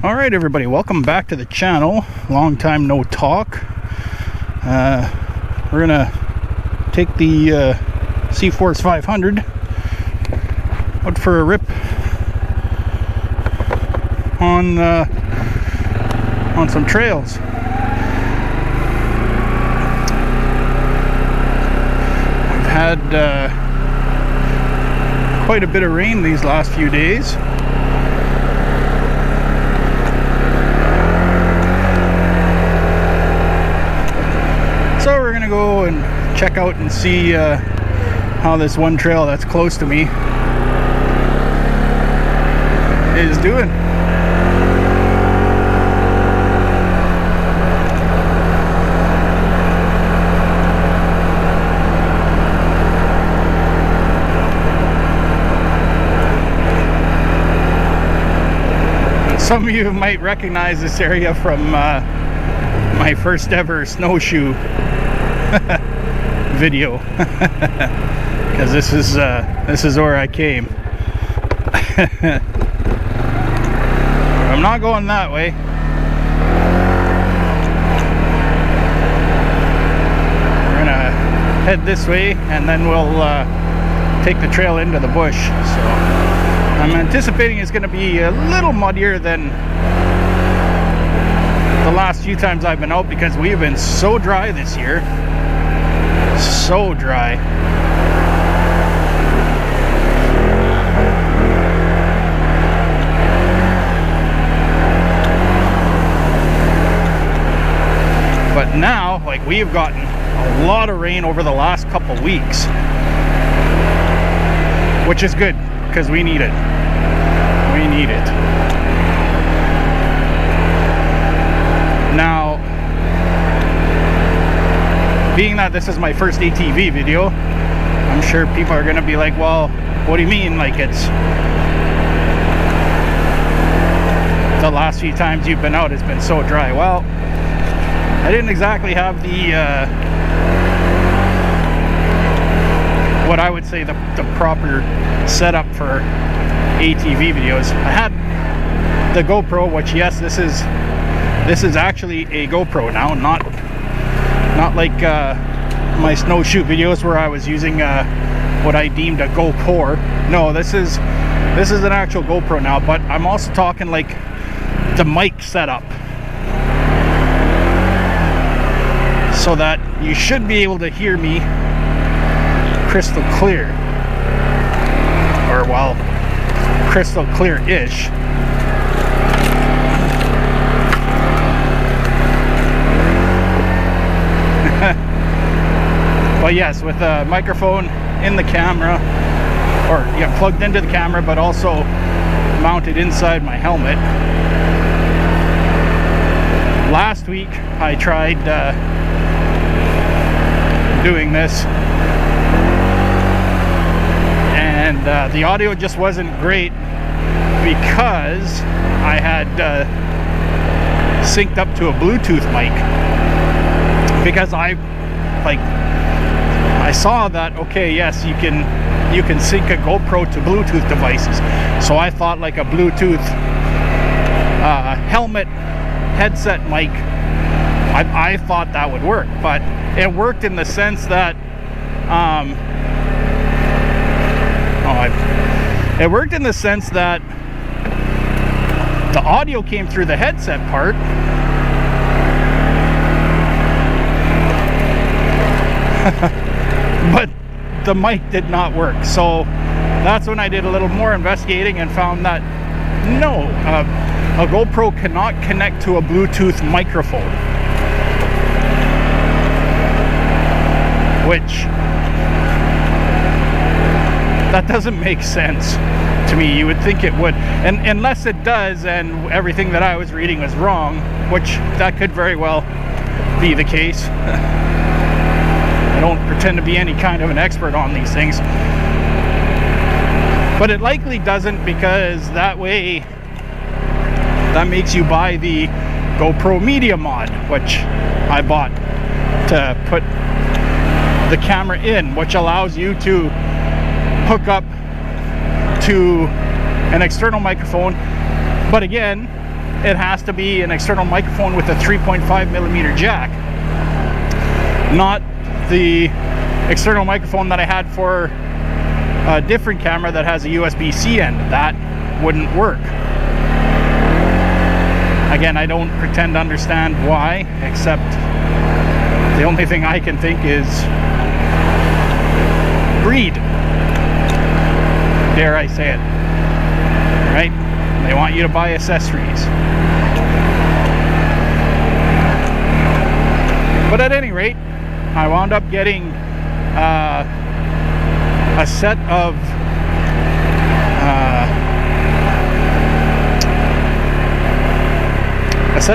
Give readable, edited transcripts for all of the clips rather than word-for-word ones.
All right, everybody, welcome back to the channel. Long time no talk. We're gonna take the CForce 500 out for a rip on some trails. We've had quite a bit of rain these last few days. So we're gonna go and check out and see how this one trail that's close to me is doing. Some of you might recognize this area from my first ever snowshoe video, because this is where I came. I'm not going that way. We're gonna head this way and then we'll take the trail into the bush. So I'm anticipating it's gonna be a little muddier than the last few times I've been out, because we've been so dry this year. So dry. But now, like, we've gotten a lot of rain over the last couple weeks, which is good because we need it. We need it. Now, being that this is my first ATV video, I'm sure people are going to be like, well, what do you mean, like, it's the last few times you've been out it's been so dry? Well, I didn't exactly have the what I would say the proper setup for ATV videos. I had the GoPro, which, yes, this is actually a GoPro now, not like my snowshoe videos where I was using what I deemed a GoPro. No, this is an actual GoPro now, but I'm also talking like the mic setup, so that you should be able to hear me crystal clear, or, well, crystal clear-ish. But yes, with a microphone in the camera, or plugged into the camera, but also mounted inside my helmet. Last week I tried doing this, and the audio just wasn't great because I had synced up to a Bluetooth mic, because I saw that, okay, yes, you can sync a GoPro to Bluetooth devices. So I thought like a Bluetooth helmet headset mic, I thought that would work, but it worked in the sense that it worked in the sense that the audio came through the headset part, but the mic did not work. So that's when I did a little more investigating and found that no, a GoPro cannot connect to a Bluetooth microphone, which, that doesn't make sense to me. You would think it would, and unless it does and everything that I was reading was wrong, which that could very well be the case. I don't pretend to be any kind of an expert on these things, but it likely doesn't, because that way, that makes you buy the GoPro Media mod, which I bought to put the camera in, which allows you to hook up to an external microphone. But again, it has to be an external microphone with a 3.5mm jack, not the external microphone that I had for a different camera that has a USB-C end. That wouldn't work. Again, I don't pretend to understand why, except the only thing I can think is greed. Dare I say it. Right? They want you to buy accessories. But at any rate, I wound up getting a set of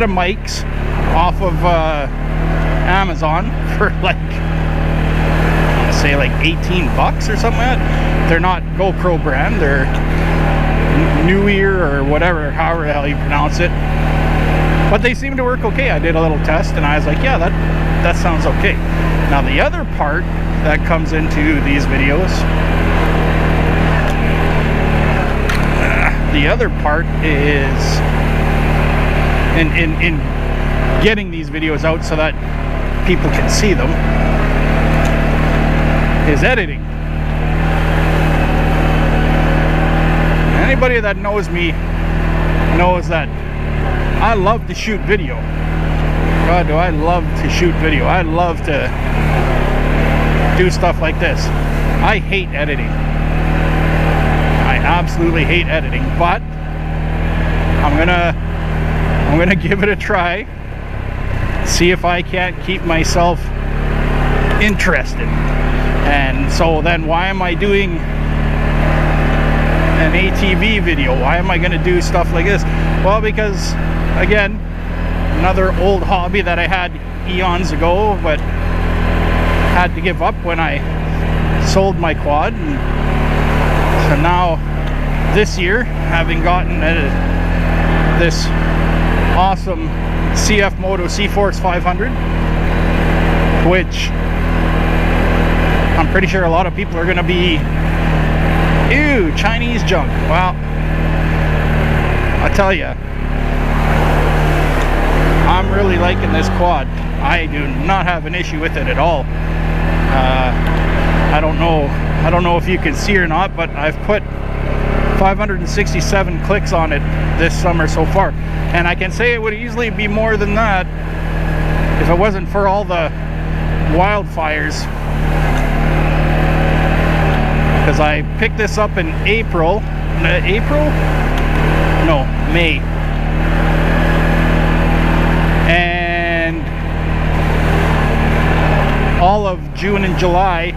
mics off of Amazon for like, I want to say like 18 bucks or something like that. They're not GoPro brand, they're New Ear or whatever, however the hell you pronounce it. But they seem to work okay. I did a little test and I was like, yeah, that sounds okay. Now the other part that comes into these videos, the other part is in getting these videos out so that people can see them, is editing. Anybody that knows me knows that I love to shoot video. God, do I love to shoot video. I love to do stuff like this. I hate editing. I absolutely hate editing, but I'm gonna give it a try. See if I can't keep myself interested. And so then why am I doing an ATV video? Why am I going to do stuff like this? Well, because again, another old hobby that I had eons ago, but had to give up when I sold my quad. And so now this year, having gotten this awesome CForce 500, which I'm pretty sure a lot of people are going to be, ew, Chinese junk. Well, I tell you, I'm really liking this quad. I do not have an issue with it at all. I don't know if you can see or not, but I've put 567 clicks on it this summer so far, and I can say it would easily be more than that if it wasn't for all the wildfires. Because I picked this up in May. And all of June and July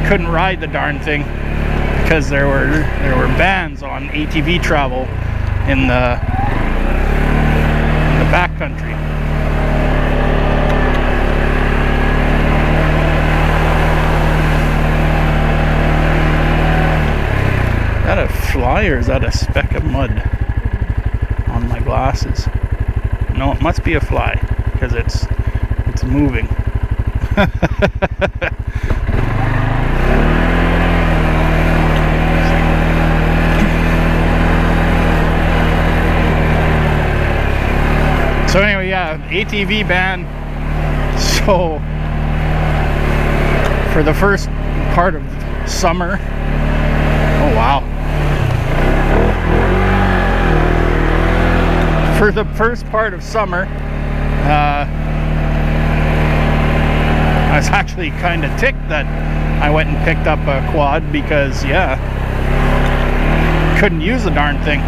couldn't ride the darn thing because there were bans on ATV travel in the backcountry. Is that a fly or is that a speck of mud on my glasses? No, it must be a fly because it's moving. So anyway, yeah, ATV ban. So for the first part of summer, oh wow. For the first part of summer, I was actually kind of ticked that I went and picked up a quad because, yeah, couldn't use the darn thing.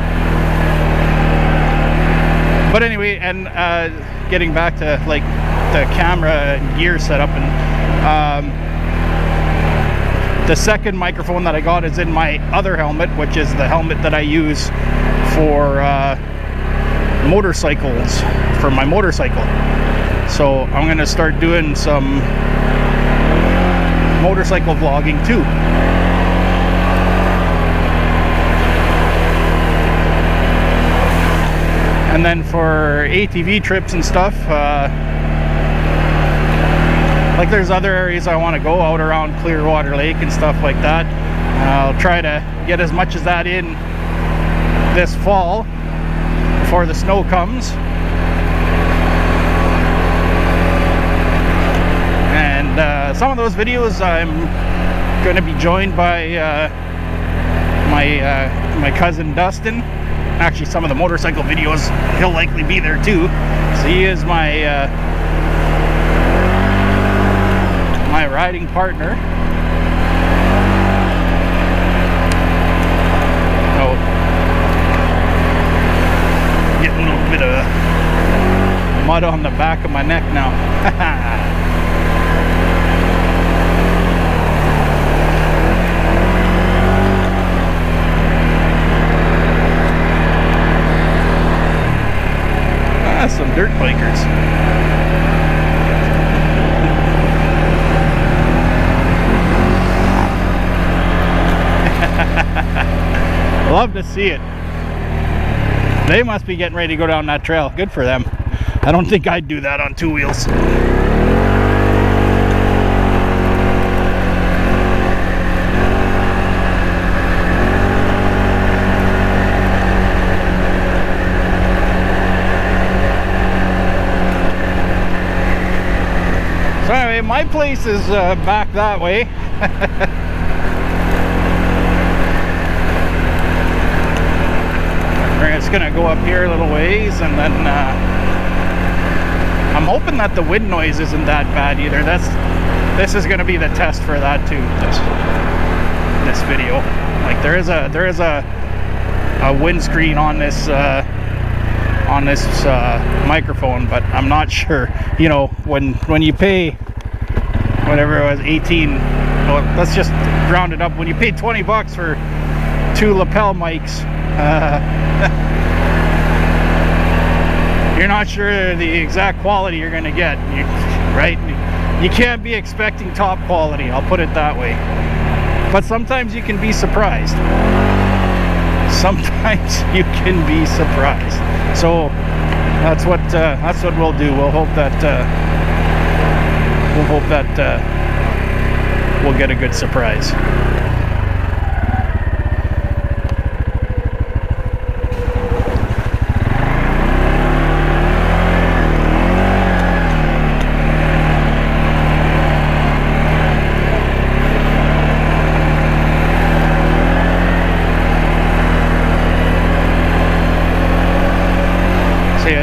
But anyway, and getting back to like the camera and gear setup, and the second microphone that I got is in my other helmet, which is the helmet that I use for motorcycles, for my motorcycle. So I'm gonna start doing some motorcycle vlogging too. And then for ATV trips and stuff, like there's other areas I want to go out around Clearwater Lake and stuff like that. I'll try to get as much as that in this fall before the snow comes. And some of those videos I'm going to be joined by my cousin Dustin. Actually, some of the motorcycle videos he'll likely be there too. So he is my my riding partner. Oh, getting a little bit of mud on the back of my neck now. Some dirt bikers. Love to see it. They must be getting ready to go down that trail. Good for them. I don't think I'd do that on two wheels. So anyway, my place is back that way. We're just gonna go up here a little ways, and then I'm hoping that the wind noise isn't that bad either. This is gonna be the test for that too. This video, like there is a windscreen on this microphone, but I'm not sure. You know, when you pay whatever it was, 18, well, let's just round it up, when you pay 20 bucks for 2 lapel mics, you're not sure the exact quality you're gonna get, right? You can't be expecting top quality, I'll put it that way. But sometimes you can be surprised. Sometimes you can be surprised. So that's what we'll do. We'll hope that we'll get a good surprise.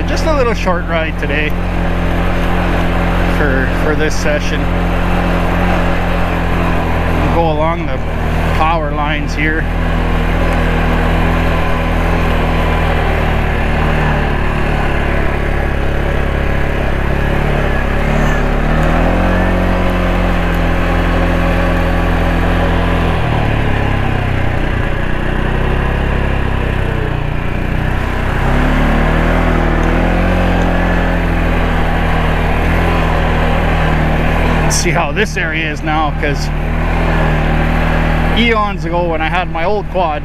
Just a little short ride today for this session. We'll go along the power lines here. See how this area is now, because eons ago when I had my old quad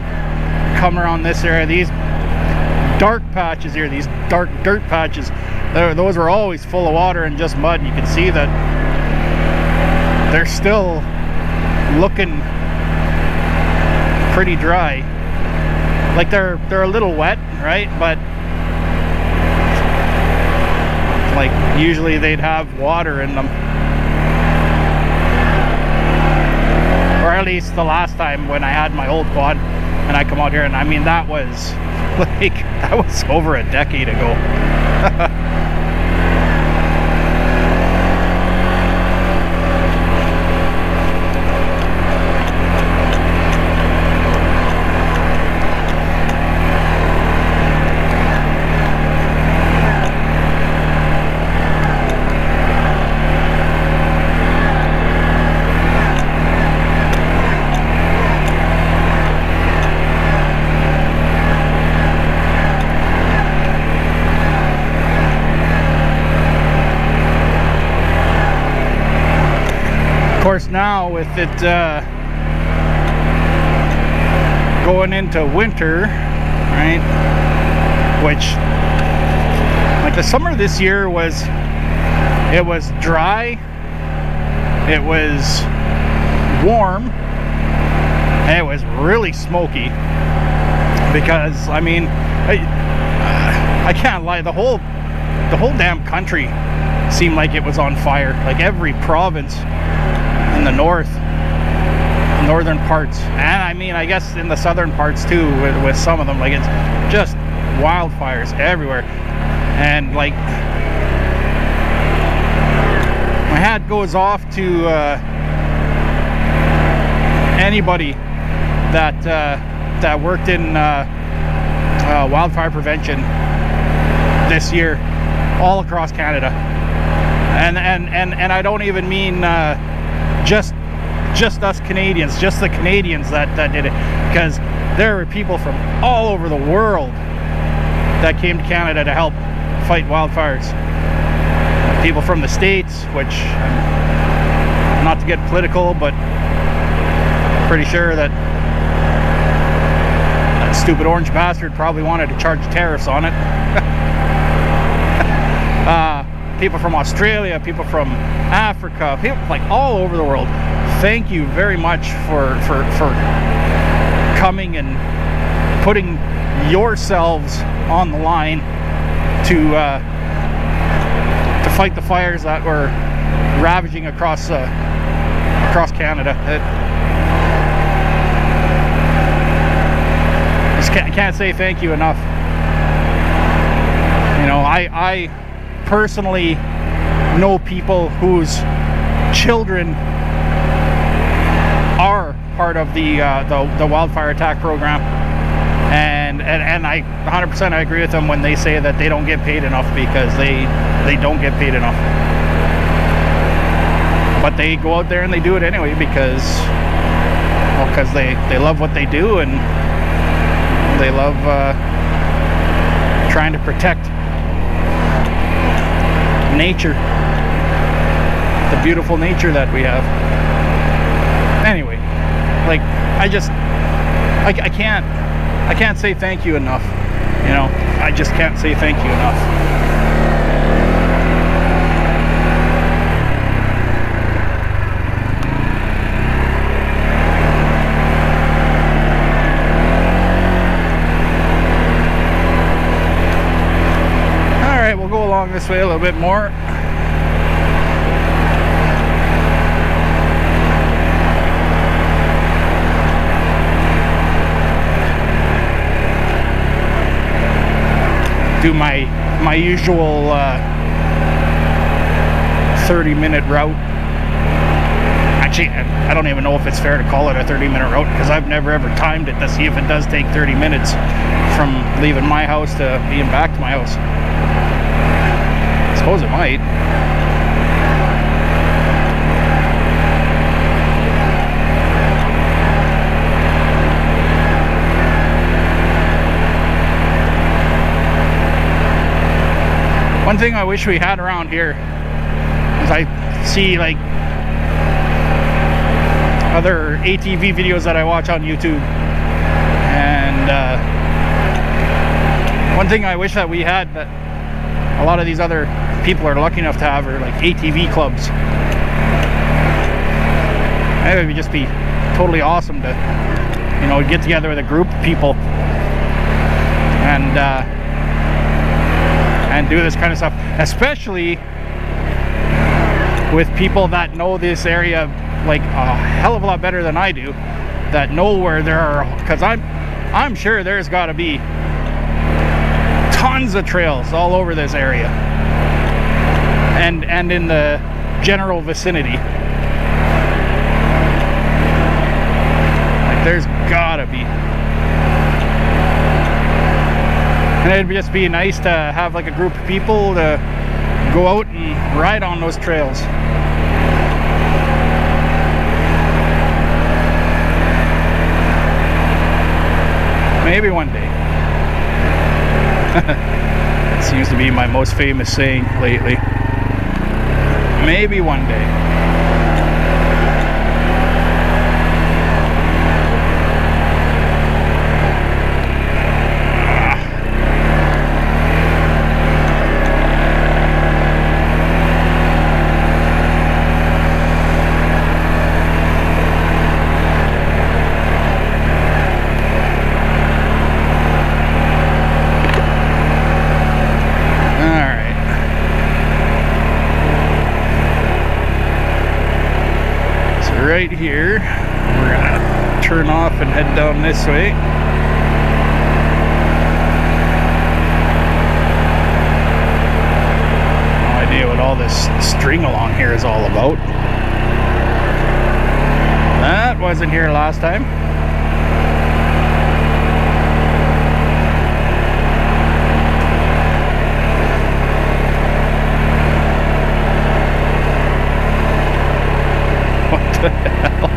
come around this area, these dark patches here, these dark dirt patches, those were always full of water and just mud. You can see that they're still looking pretty dry. Like they're a little wet, right? But like usually they'd have water in them. Or at least the last time when I had my old quad and I come out here, and I mean that was over a decade ago. Of course, now with it going into winter, right, which like the summer this year was dry, it was warm, and it was really smoky, because I mean I can't lie, the whole damn country seemed like it was on fire. Like every province in the northern parts, and I mean I guess in the southern parts too, with some of them. Like it's just wildfires everywhere. And like my hat goes off to anybody that worked in wildfire prevention this year all across Canada. And I don't even mean just us Canadians, just the Canadians that did it, because there were people from all over the world that came to Canada to help fight wildfires. People from the States, which, not to get political, but pretty sure that stupid orange bastard probably wanted to charge tariffs on it. People from Australia, people from Africa, people like all over the world. Thank you very much for coming and putting yourselves on the line to fight the fires that were ravaging across Canada. I can't say thank you enough. You know, I personally know people whose children are part of the wildfire attack program, and I 100% I agree with them when they say that they don't get paid enough, because they don't get paid enough. But they go out there and they do it anyway because they love what they do, and they love trying to protect nature, the beautiful nature that we have. Anyway, like I can't say thank you enough. You know, I just can't say thank you enough. Along this way a little bit more. Do my usual 30-minute route. Actually, I don't even know if it's fair to call it a 30-minute route, because I've never ever timed it to see if it does take 30 minutes from leaving my house to being back to my house. I suppose it might. One thing I wish we had around here is I see like other ATV videos that I watch on YouTube, and one thing I wish that we had that a lot of these other people are lucky enough to have are like ATV clubs. It would just be totally awesome to, you know, get together with a group of people and do this kind of stuff, especially with people that know this area like a hell of a lot better than I do, that know where there are, because I'm sure there's got to be tons of trails all over this area and in the general vicinity. Like there's gotta be. And it'd just be nice to have like a group of people to go out and ride on those trails. Maybe one day. It seems to be my most famous saying lately. Maybe one day. right here. We're gonna turn off and head down this way. No idea what all this string along here is all about. That wasn't here last time. What the hell?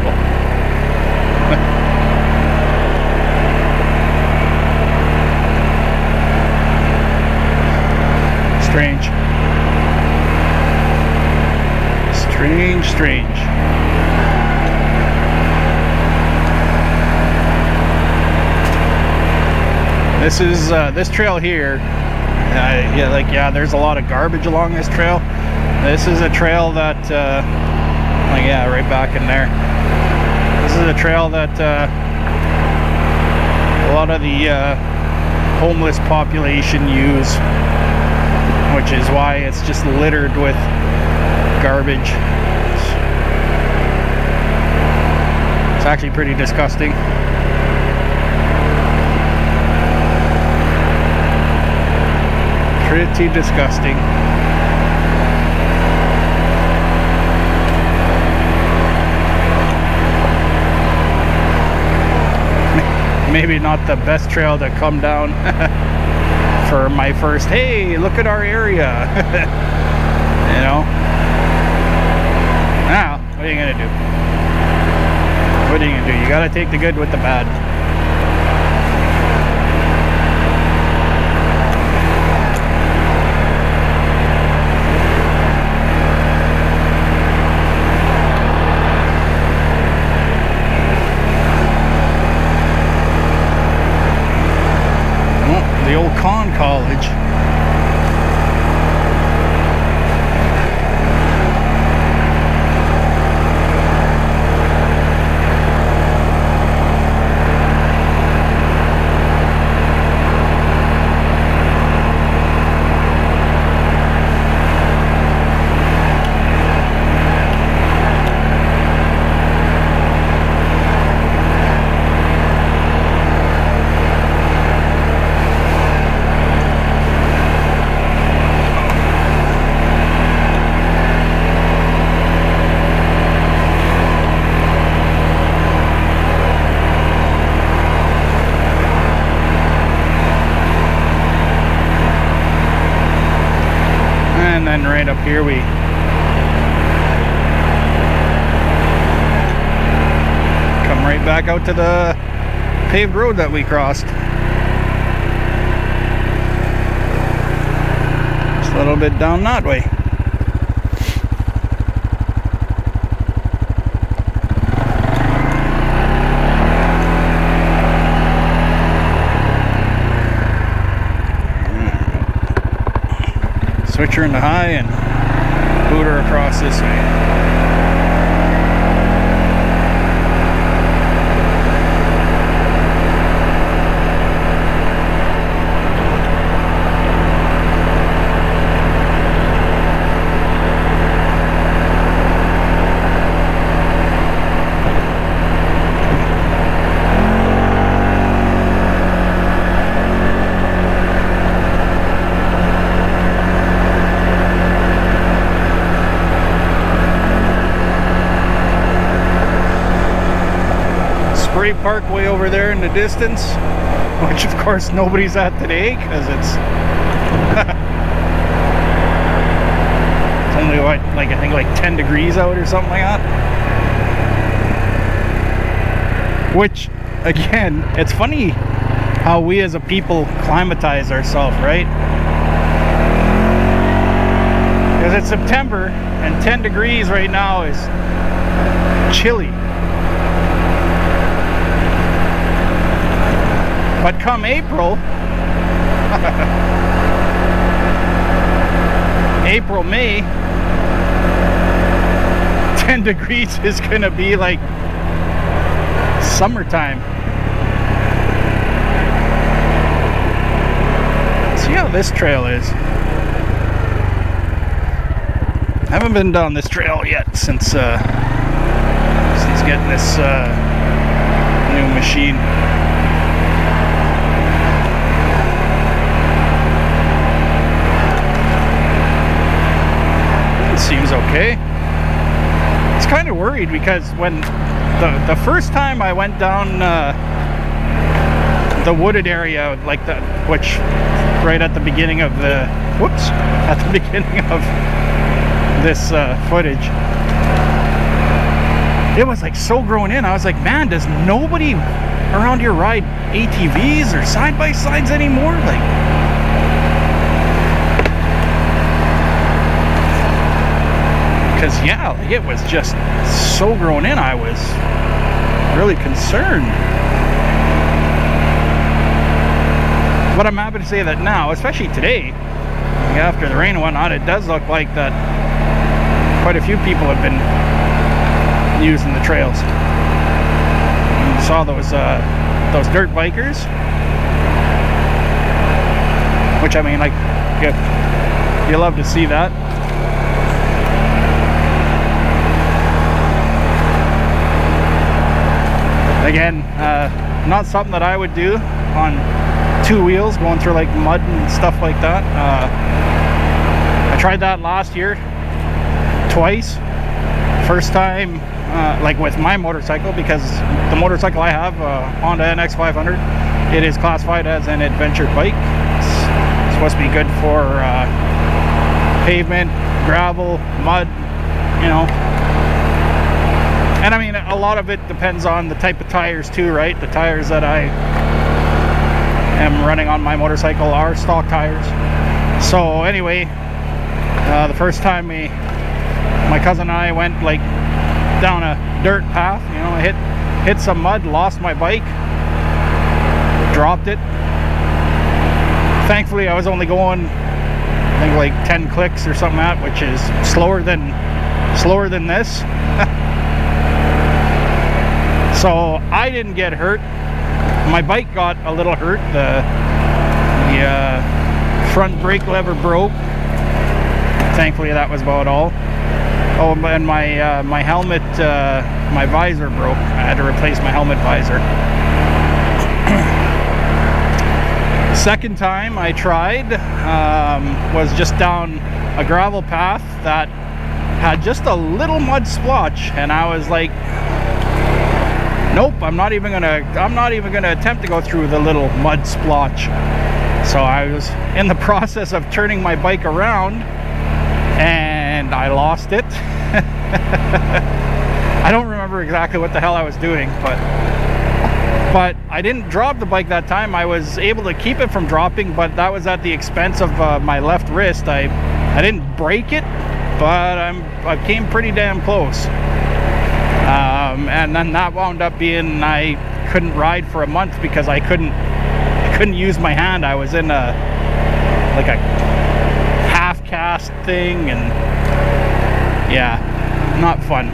Strange. Strange. This is this trail here. Yeah, there's a lot of garbage along this trail. This is a trail that, yeah, right back in there. This is a trail that a lot of the homeless population use, which is why it's just littered with garbage. It's actually pretty disgusting. Pretty disgusting. Maybe not the best trail to come down for my first, hey, look at our area. You know? Now, what are you gonna do? What are you gonna do? You gotta take the good with the bad. The old con college. And then right up here we come right back out to the paved road that we crossed. Just a little bit down that way. Switch her into high and boot her across this way. Parkway over there in the distance, which of course nobody's at today because it's it's only what, like I think like 10 degrees out or something like that. Which again, it's funny how we as a people climatize ourselves, right? Because it's September and 10 degrees right now is chilly. But come April, May, 10 degrees is gonna be like summertime. See how this trail is. I haven't been down this trail yet since getting this new machine. It seems okay. It's kind of worried because when the first time I went down the wooded area, like the which right at the beginning of the at the beginning of this footage, it was like so grown in. I was like, man, does nobody around here ride ATVs or side-by-sides anymore? Like, because yeah, like, it was just so grown in. I was really concerned. But I'm happy to say that now, especially today, after the rain and whatnot, it does look like that quite a few people have been using the trails. You saw those dirt bikers, which I mean, like, you love to see that. Again, not something that I would do on two wheels, going through like mud and stuff like that. I tried that last year twice. First time like with my motorcycle, because the motorcycle I have, Honda NX 500, it is classified as an adventure bike. It's supposed to be good for pavement, gravel, mud, you know. And I mean, a lot of it depends on the type of tires too, right? The tires that I am running on my motorcycle are stock tires. So anyway, the first time my cousin and I went like down a dirt path, you know, I hit some mud, lost my bike, dropped it. Thankfully I was only going, I think, like 10 clicks or something like that, which is slower than this. So I didn't get hurt. My bike got a little hurt. The front brake lever broke. Thankfully that was about all. Oh, and my helmet, my visor broke. I had to replace my helmet visor. Second time I tried was just down a gravel path that had just a little mud splotch, and I was like, nope, I'm not even gonna attempt to go through the little mud splotch. So I was in the process of turning my bike around, and I lost it. I don't remember exactly what the hell I was doing, but I didn't drop the bike that time. I was able to keep it from dropping, but that was at the expense of my left wrist. I didn't break it, but I came pretty damn close. And then that wound up being, I couldn't ride for a month because I couldn't use my hand. I was in a half cast thing, and yeah, not fun.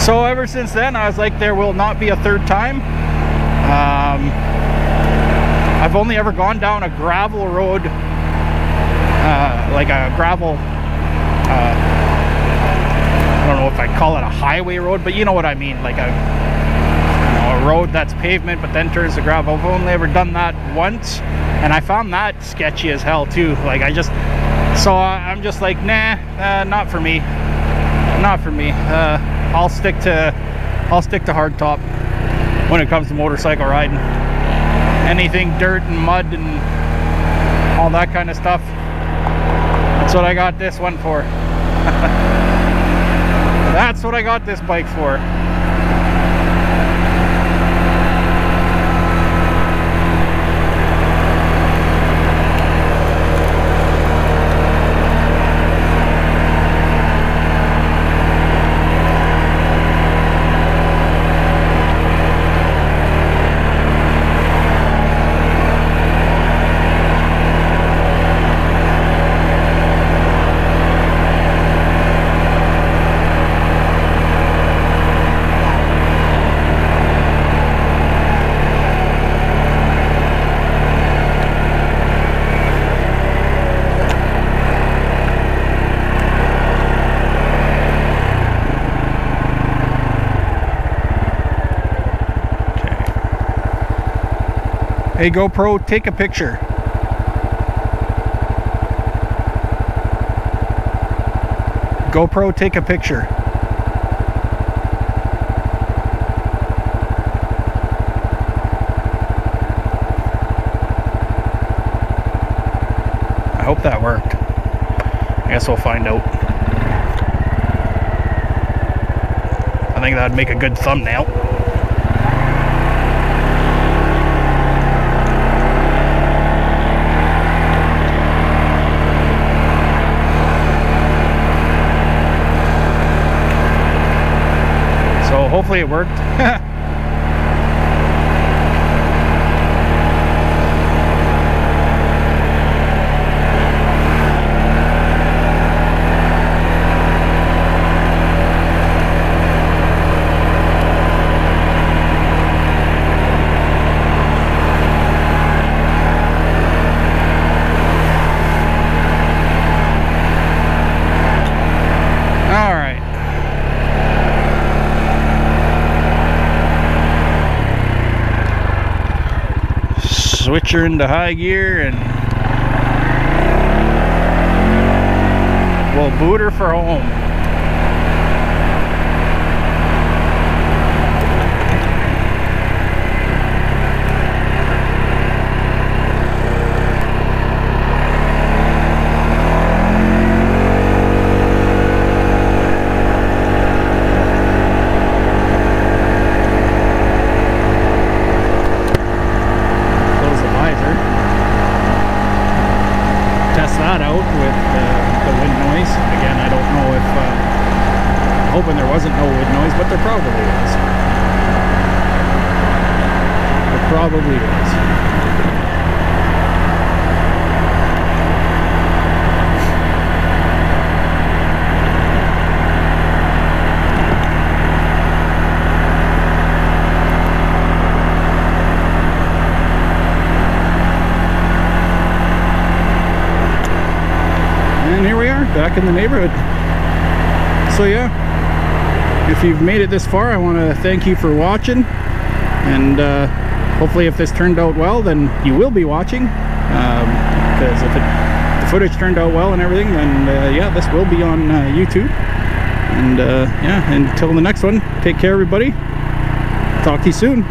So ever since then, I was like, there will not be a third time. I've only ever gone down a gravel road, like a gravel, I don't know if I call it a highway road, but you know what I mean, like a road that's pavement but then turns to gravel. I've only ever done that once, and I found that sketchy as hell too. Like I'm just like, nah, not for me, not for me. I'll stick to hardtop when it comes to motorcycle riding. Anything dirt and mud and all that kind of stuff, that's what I got this one for. That's what I got this bike for. Hey GoPro, take a picture. GoPro, take a picture. I hope that worked. I guess we'll find out. I think that'd make a good thumbnail. So hopefully it worked. Switch her into high gear and we'll boot her for home. That out with the wind noise. Again, I don't know if I'm hoping there wasn't no wind noise, but there probably is. There probably is. And here we are, back in the neighborhood. So yeah, if you've made it this far, I want to thank you for watching. And hopefully if this turned out well, then you will be watching. Because if the footage turned out well and everything, then yeah, this will be on YouTube. And yeah, until the next one, take care everybody. Talk to you soon.